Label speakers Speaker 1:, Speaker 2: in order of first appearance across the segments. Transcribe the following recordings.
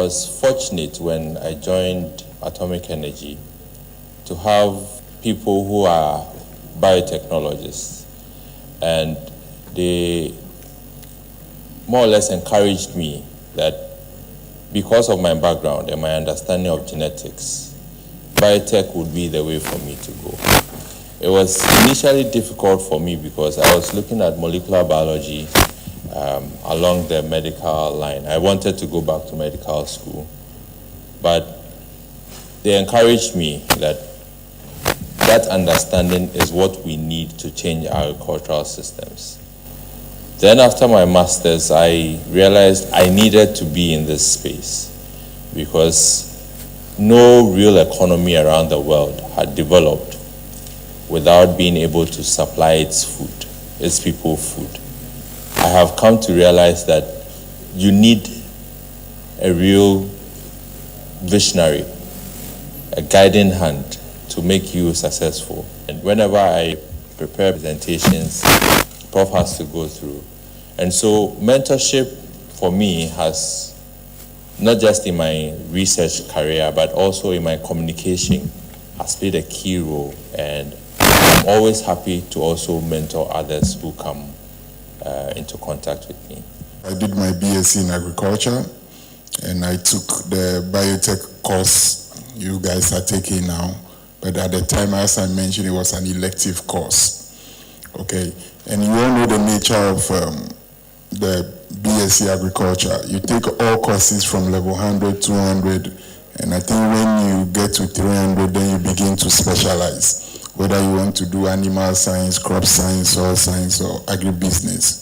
Speaker 1: was fortunate when I joined Atomic Energy to have people who are biotechnologists, and they more or less encouraged me that because of my background and my understanding of genetics, biotech would be the way for me to go. It was initially difficult for me because I was looking at molecular biology along the medical line. I wanted to go back to medical school, but they encouraged me that that understanding is what we need to change agricultural systems. Then after my master's, I realized I needed to be in this space because no real economy around the world had developed without being able to supply its food, its people food. I have come to realize that you need a real visionary, a guiding hand to make you successful. And whenever I prepare presentations, Prof has to go through. And so mentorship for me has, not just in my research career, but also in my communication, has played a key role. And I'm always happy to also mentor others who come into contact with me.
Speaker 2: I did my BSc in agriculture, and I took the Biotech course you guys are taking now. But at the time, as I mentioned, it was an elective course. Okay, and you all know the nature of the BSc agriculture. You take all courses from level 100, 200, and I think when you get to 300, then you begin to specialize, whether you want to do animal science, crop science, soil science, or agribusiness.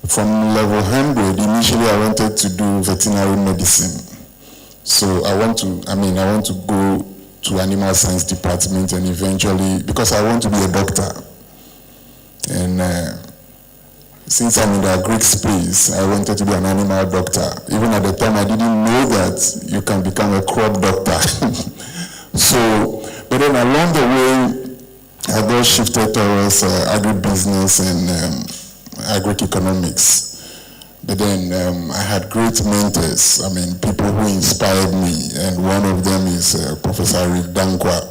Speaker 2: From level 100, initially I wanted to do veterinary medicine. So I want to go to animal science department, and eventually, because I want to be a doctor. And since I'm in the agric space, I wanted to be an animal doctor. Even at the time, I didn't know that you can become a crop doctor. But then along the way, I got shifted towards agribusiness and agric-economics. But then I had great mentors, people who inspired me, and one of them is Professor Rick Dankwa,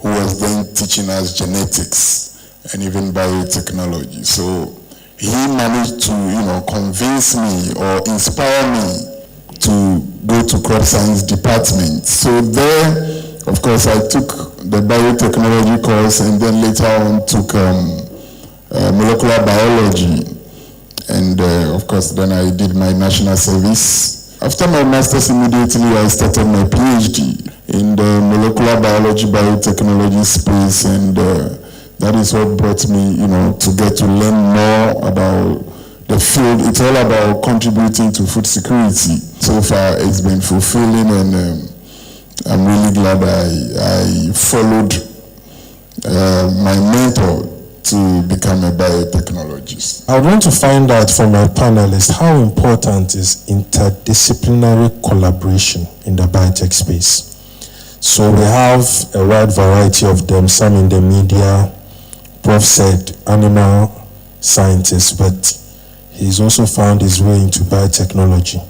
Speaker 2: who was then teaching us genetics and even biotechnology. So he managed to, convince me or inspire me to go to crop science department. So there, of course, I took the biotechnology course, and then later on took molecular biology. And of course, then I did my national service. After my master's, immediately I started my PhD in the molecular biology, biotechnology space, and that is what brought me, to get to learn more about the field. It's all about contributing to food security. So far, it's been fulfilling, and I'm really glad I followed my mentor to become a biotechnologist.
Speaker 3: I would want to find out from my panelists how important is interdisciplinary collaboration in the biotech space. So we have a wide variety of them, some in the media. Prof said animal scientists, but he's also found his way into biotechnology.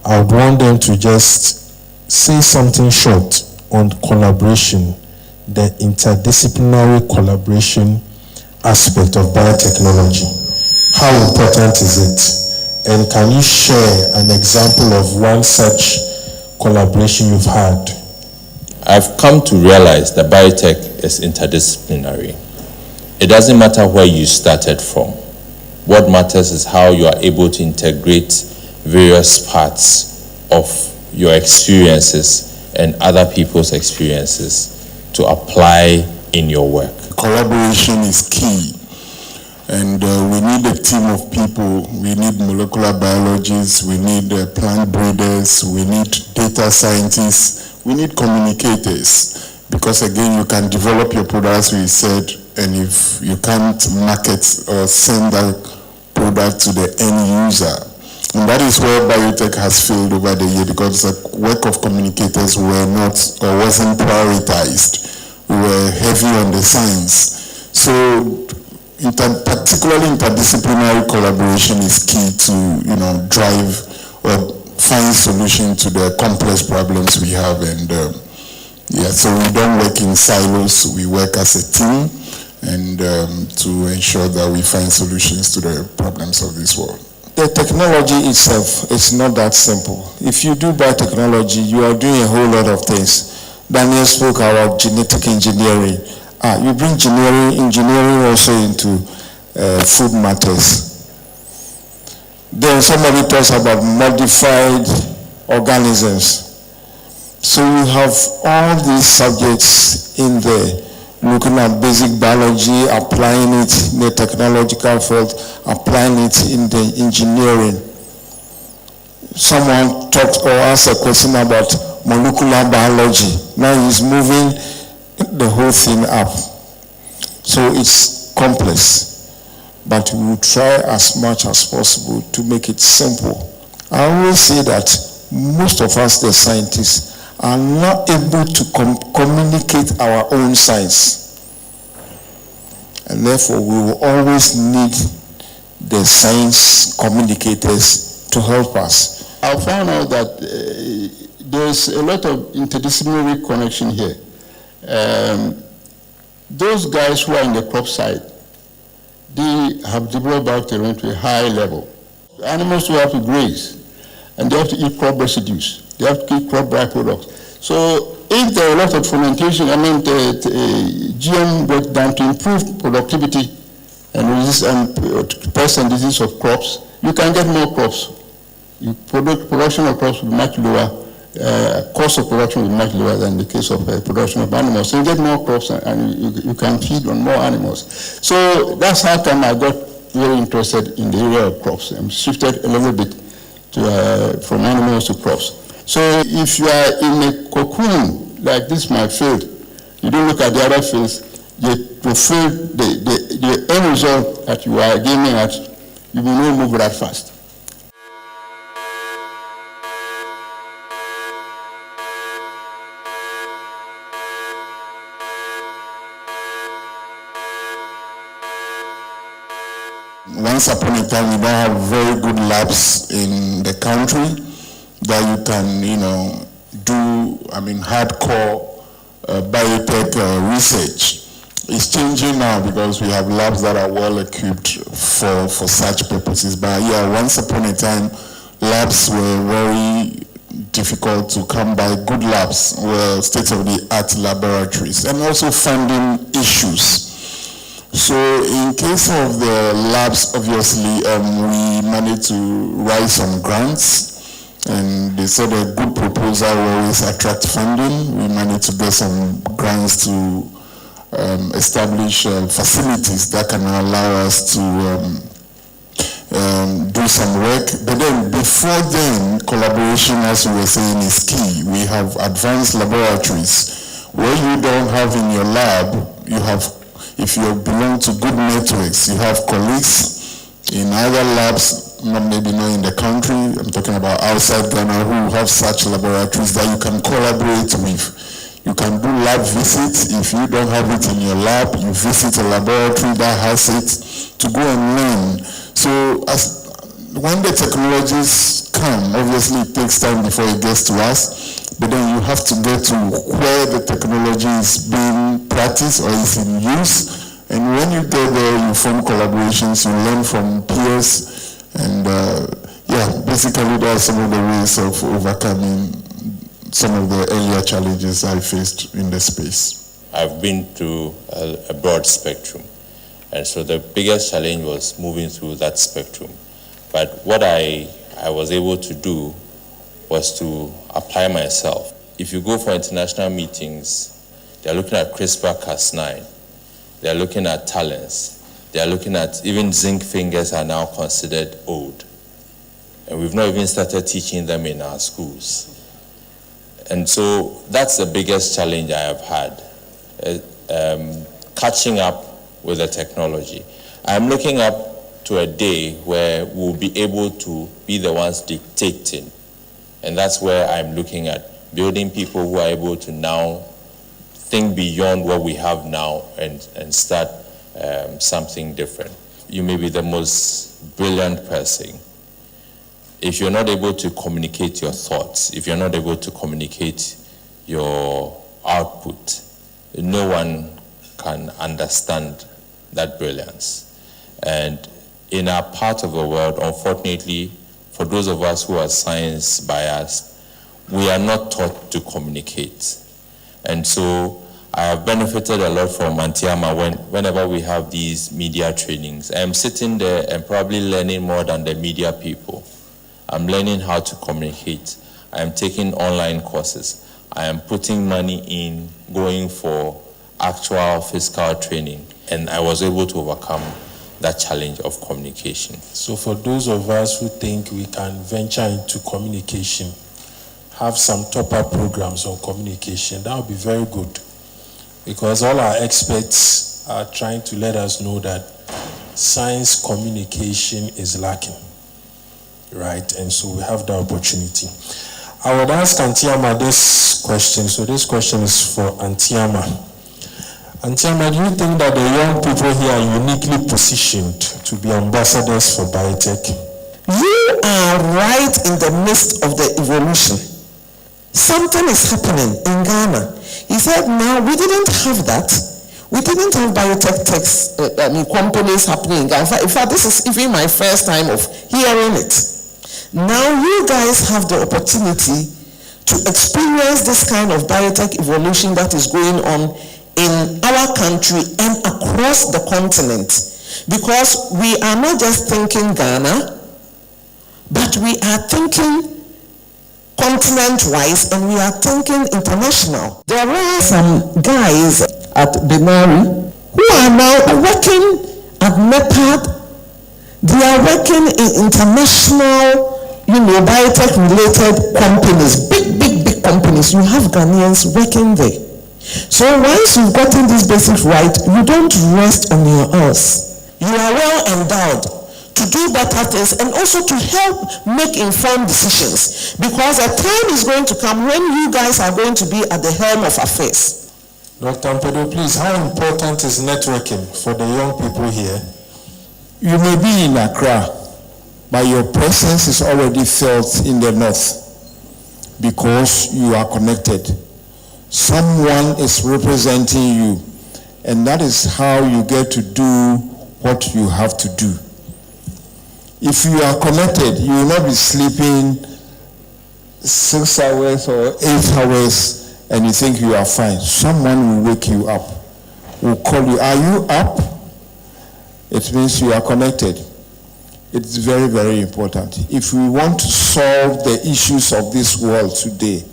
Speaker 3: I would want them to just say something short on collaboration, the interdisciplinary collaboration aspect of biotechnology. How important is it? And can you share an example of one such collaboration you've had?
Speaker 1: I've come to realize that biotech is interdisciplinary. It doesn't matter where you started from. What matters is how you are able to integrate various parts of your experiences and other people's experiences to apply in your work.
Speaker 2: Collaboration is key, and we need a team of people. We need molecular biologists, we need plant breeders, we need data scientists, we need communicators, because again, you can develop your products, we said, and if you can't market or send that product to the end user, and that is where biotech has failed over the year, because the work of communicators were not or wasn't prioritized. We were heavy on the science. So particularly interdisciplinary collaboration is key to drive or find solution to the complex problems we have. And so we don't work in silos, we work as a team, and to ensure that we find solutions to the problems of this world.
Speaker 4: The technology itself is not that simple. If you do biotechnology, you are doing a whole lot of things. Daniel spoke about genetic engineering. You bring engineering also into food matters. Then somebody talks about modified organisms. So we have all these subjects in there, looking at basic biology, applying it in the technological field, applying it in the engineering. Someone talked or asked a question about molecular biology. Now he's moving the whole thing up. So it's complex, but we will try as much as possible to make it simple. I always say that most of us, the scientists, are not able to communicate our own science. And therefore, we will always need the science communicators to help us.
Speaker 5: I found out that there's a lot of interdisciplinary connection here. Those guys who are in the crop side, they have developed biotechnology to a high level. Animals will have to graze, and they have to eat crop residues. They have to eat crop byproducts. So if there are a lot of fermentation, the GM work done to improve productivity and pest and disease of crops, you can get more crops. Production of crops will be much lower. Cost of production will be much lower than the case of production of animals. So you get more crops and you can feed on more animals. So that's how come I got very interested in the area of crops and shifted a little bit from animals to crops. So if you are in a cocoon like this, my field, you don't look at the other fields, the end result that you are aiming at, you will not move that fast.
Speaker 2: Once upon a time, we don't have very good labs in the country that you can, do, hardcore biotech research. It's changing now because we have labs that are well equipped for such purposes. But yeah, once upon a time, labs were very difficult to come by. Good labs were state-of-the-art laboratories, and also funding issues. So in case of the labs, obviously, we managed to write some grants, and they said a good proposal will always attract funding. We managed to get some grants to establish facilities that can allow us to do some work. But then before then, collaboration, as we were saying, is key. We have advanced laboratories. What you don't have in your lab, you have. If you belong to good networks, you have colleagues in other labs, maybe not in the country, I'm talking about outside Ghana, who have such laboratories that you can collaborate with. You can do lab visits. If you don't have it in your lab, you visit a laboratory that has it to go and learn. So when the technologies come, obviously it takes time before it gets to us. But then you have to get to where the technology is being practiced or is in use. And when you get there, you form collaborations, you learn from peers. And basically there are some of the ways of overcoming some of the earlier challenges I faced in the space.
Speaker 1: I've been through a broad spectrum. And so the biggest challenge was moving through that spectrum. But what I was able to do was to apply myself. If you go for international meetings, they're looking at CRISPR-Cas9. They're looking at talents. They're looking at even zinc fingers are now considered old. And we've not even started teaching them in our schools. And so that's the biggest challenge I have had, catching up with the technology. I'm looking up to a day where we'll be able to be the ones dictating. And that's where I'm looking at, building people who are able to now think beyond what we have now and start something different. You may be the most brilliant person. if you're not able to communicate your thoughts, if you're not able to communicate your output, no one can understand that brilliance. And in our part of the world, unfortunately, for those of us who are science biased, we are not taught to communicate. And so I have benefited a lot from Antiama whenever we have these media trainings. I'm sitting there and probably learning more than the media people. I'm learning how to communicate. I am taking online courses. I am putting money in, going for actual physical training, and I was able to overcome that challenge of communication.
Speaker 3: So for those of us who think we can venture into communication, have some top-up programs on communication, that would be very good. Because all our experts are trying to let us know that science communication is lacking, right? And so we have the opportunity. I would ask Antiama this question. So this question is for Antiama. Antiama, do you think that the young people here are uniquely positioned to be ambassadors for Biotech?
Speaker 6: You are right in the midst of the evolution. Something is happening in Ghana. He said, now we didn't have that. We didn't have biotech companies happening in Ghana. In fact, this is even my first time of hearing it. Now you guys have the opportunity to experience this kind of biotech evolution that is going on in our country and across the continent. Because we are not just thinking Ghana, but we are thinking continent-wise, and we are thinking international. There are some guys at Benari who are now working at NEPAD. They are working in international, biotech-related companies, big companies. You have Ghanaians working there. So once you've gotten this basic right, you don't rest on your horse. You are well endowed to do better things and also to help make informed decisions, because a time is going to come when you guys are going to be at the helm of affairs.
Speaker 3: Dr. Ampedo, please, how important is networking for the young people here?
Speaker 4: You may be in Accra, but your presence is already felt in the north because you are connected. Someone is representing you, and that is how you get to do what you have to do. If you are connected, you will not be sleeping 6 hours or 8 hours and you think you are fine. Someone will wake you up, will call you. Are you up? It means you are connected. It's very, very important. If we want to solve the issues of this world today,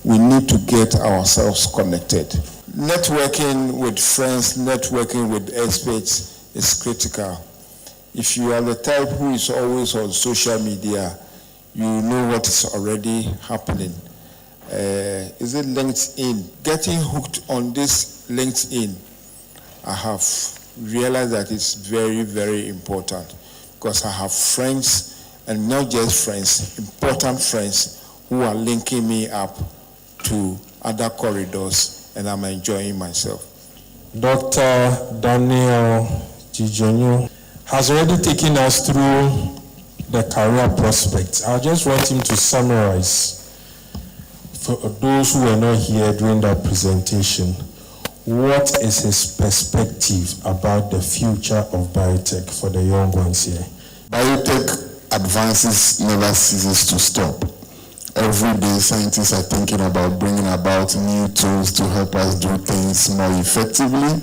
Speaker 4: we need to get ourselves connected. Networking with friends, networking with experts is critical. If you are the type who is always on social media, you know what is already happening. Is it LinkedIn? Getting hooked on this LinkedIn, I have realized that it's very, very important, because I have friends, and not just friends, important friends who are linking me up to other corridors, and I'm enjoying myself.
Speaker 3: Dr. Daniel Gijonyo has already taken us through the career prospects. I just want him to summarize for those who were not here during that presentation. What is his perspective about the future of biotech for the young ones here?
Speaker 2: Biotech advances never ceases to stop. Every day, scientists are thinking about bringing about new tools to help us do things more effectively.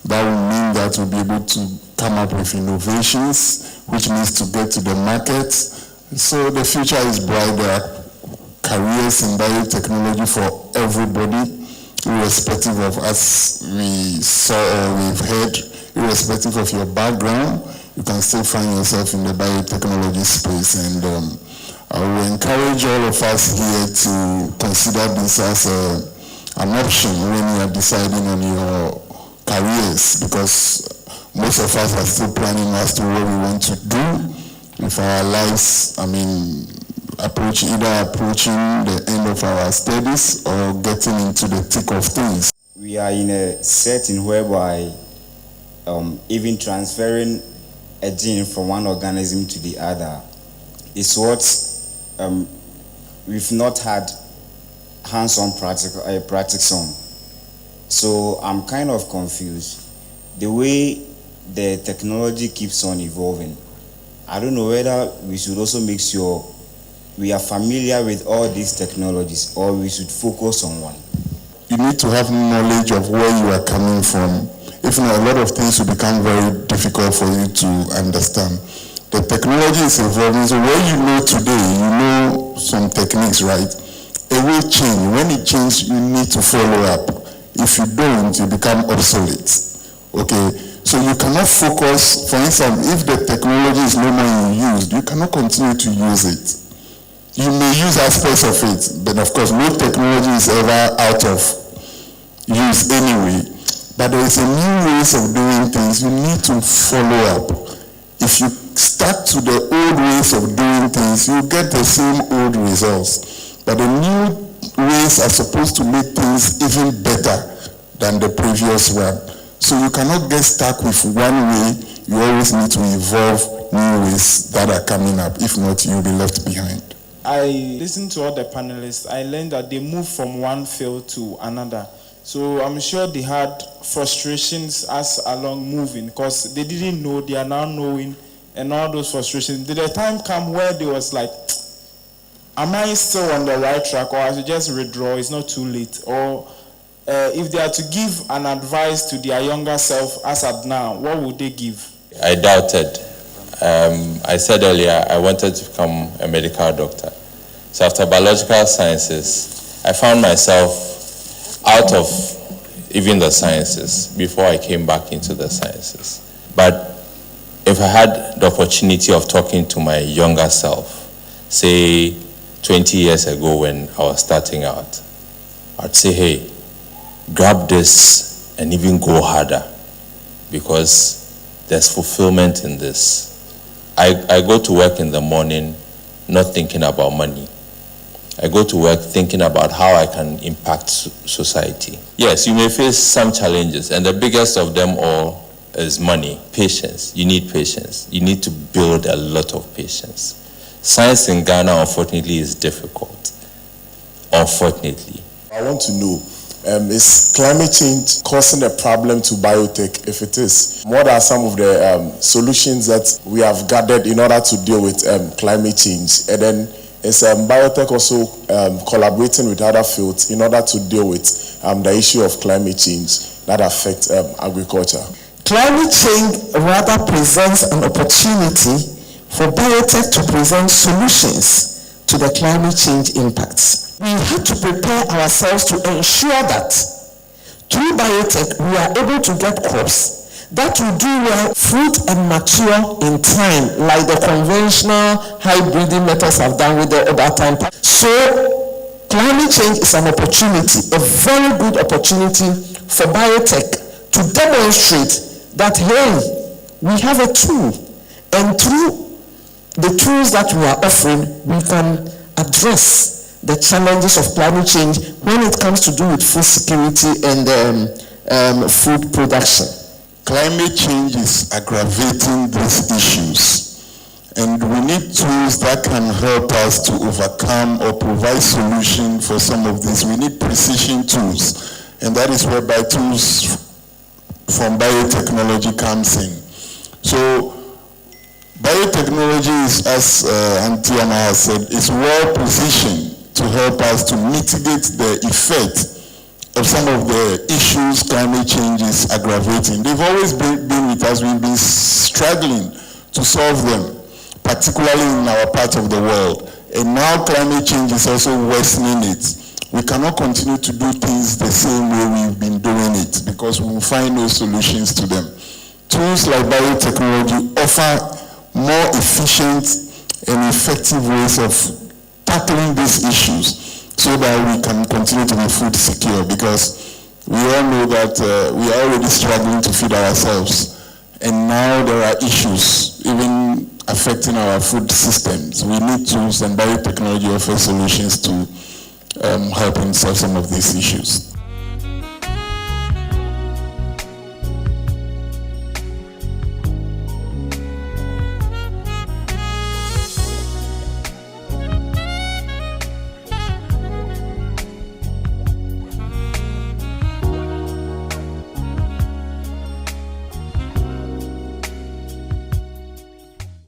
Speaker 2: That will mean that we'll be able to come up with innovations, which means to get to the market. So the future is bright. There are careers in biotechnology for everybody, irrespective of, as we saw or we've heard, irrespective of your background, you can still find yourself in the biotechnology space. And I will encourage all of us here to consider this as an option when you are deciding on your careers, because most of us are still planning as to what we want to do with our lives. Approaching the end of our studies or getting into the thick of things.
Speaker 7: We are in a setting whereby even transferring a gene from one organism to the other is what we've not had hands-on practice on. So I'm kind of confused. The way the technology keeps on evolving, I don't know whether we should also make sure we are familiar with all these technologies, or we should focus on one.
Speaker 2: You need to have knowledge of where you are coming from. If not, a lot of things will become very difficult for you to understand. The technology is evolving, so what you know today, you know some techniques, right? It will change. When it changes, you need to follow up. If you don't, you become obsolete. Okay? So you cannot focus, for instance, if the technology is no more used, you cannot continue to use it. You may use aspects of it, but of course, no technology is ever out of use anyway. But there is a new ways of doing things. You need to follow up. If you stuck to the old ways of doing things, you get the same old results. But the new ways are supposed to make things even better than the previous one. So you cannot get stuck with one way. You always need to evolve new ways that are coming up. If not, you'll be left behind.
Speaker 8: I listened to all the panelists. I learned that they moved from one field to another. So I'm sure they had frustrations as along moving, because they didn't know, they are now knowing, and all those frustrations. Did the time come where they was like, am I still on the right track, or I should just withdraw, it's not too late? Or if they are to give an advice to their younger self as at now, what would they give?
Speaker 1: I doubted. I said earlier I wanted to become a medical doctor. So after biological sciences, I found myself out of even the sciences before I came back into the sciences. But if I had the opportunity of talking to my younger self, say 20 years ago when I was starting out, I'd say, hey, grab this and even go harder, because there's fulfillment in this. I go to work in the morning not thinking about money. I go to work thinking about how I can impact society. Yes, you may face some challenges, and the biggest of them all is money, patience. You need patience. You need to build a lot of patience. Science in Ghana, unfortunately, is difficult. Unfortunately.
Speaker 9: I want to know, is climate change causing a problem to biotech? If it is, what are some of the solutions that we have gathered in order to deal with climate change? And then is biotech also collaborating with other fields in order to deal with the issue of climate change that affects agriculture?
Speaker 6: Climate change rather presents an opportunity for biotech to present solutions to the climate change impacts. We have to prepare ourselves to ensure that through biotech we are able to get crops that will do well, fruit and mature in time, like the conventional hybriding methods have done with the other time. So climate change is an opportunity, a very good opportunity for biotech to demonstrate that, hey, we have a tool, and through the tools that we are offering, we can address the challenges of climate change when it comes to do with food security and food production.
Speaker 2: Climate change is aggravating these issues, and we need tools that can help us to overcome or provide solution for some of this. We need precision tools, and that is where tools from biotechnology comes in. So biotechnology is, as Auntie Anna has said, is well positioned to help us to mitigate the effect of some of the issues climate change is aggravating. They've always been with us. We've been struggling to solve them, particularly in our part of the world. And now climate change is also worsening it. We cannot continue to do things the same way we've been doing it, because we will find no solutions to them. Tools like biotechnology offer more efficient and effective ways of tackling these issues, so that we can continue to be food secure, because we all know that we are already struggling to feed ourselves, and now there are issues even affecting our food systems. We need tools, and biotechnology offers solutions to help in solve some of these issues.